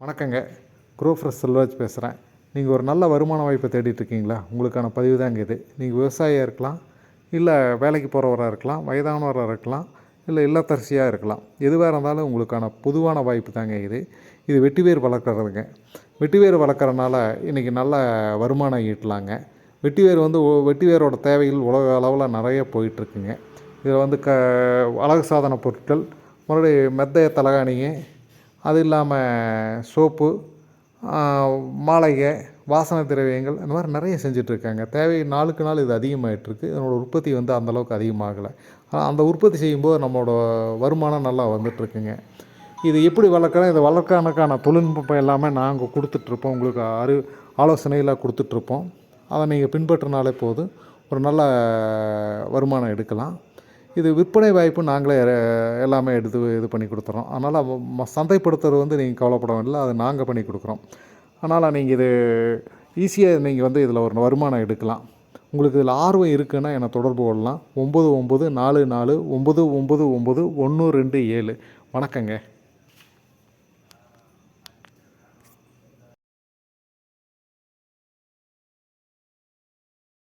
வணக்கங்க. குரோஃப்ரெஷ் செல்வராஜ் பேசுகிறேன். நீங்கள் ஒரு நல்ல வருமான வாய்ப்பை தேடிட்டுருக்கீங்களா? உங்களுக்கான பதிவு தாங்க இது. நீங்கள் விவசாயியாக இருக்கலாம், இல்லை வேலைக்கு போகிறவராக இருக்கலாம், வயதானவராக இருக்கலாம், இல்லை இல்லத்தரசியாக இருக்கலாம். எதுவாக இருந்தாலும் உங்களுக்கான பொதுவான வாய்ப்பு தாங்க இது. இது வெட்டிவேர் வளர்க்குறதுங்க. வெட்டிவேர் வளர்க்குறனால இன்றைக்கி நல்ல வருமானம் ஈட்டலாங்க. வெட்டிவேர் வெட்டிவேரோட தேவைகள் உலக அளவில் நிறைய போயிட்டுருக்குங்க. இதில் அழகு சாதன பொருட்கள், மறுபடியும் மெத்தைய தலகாணிங்க, அது இல்லாமல் சோப்பு, மாலைகை, வாசனை திரவியங்கள், இந்த மாதிரி நிறைய செஞ்சிட்ருக்காங்க. தேவை நாளுக்கு நாள் இது அதிகமாகிட்டுருக்கு. இதனோட உற்பத்தி அந்தளவுக்கு அதிகமாகலை. ஆனால் அந்த உற்பத்தி செய்யும்போது நம்மளோட வருமானம் நல்லா வந்துட்டுருக்குங்க. இது எப்படி வளர்க்குறோம், இதை வளர்க்கறதுக்கான தொழில்நுட்பம் எல்லாமே நாங்கள் கொடுத்துட்ருப்போம். உங்களுக்கு ஆலோசனையெல்லாம் கொடுத்துட்ருப்போம். அதை நீங்கள் பின்பற்றினாலே போதும், ஒரு நல்ல வருமானம் எடுக்கலாம். இது விற்பனை வாய்ப்பு நாங்களே எல்லாமே எடுத்து இது பண்ணி கொடுத்துறோம். அதனால் சந்தைப்படுத்துறது நீங்கள் கவலைப்பட வேண்டியதில்லை, அதை நாங்கள் பண்ணி கொடுக்குறோம். அதனால் நீங்கள் இது ஈஸியாக நீங்கள் இதில் ஒரு வருமானம் எடுக்கலாம். உங்களுக்கு இதில் ஆர்வம் இருக்குன்னா என்னை தொடர்பு கொள்ளலாம். 9944999127. வணக்கங்க.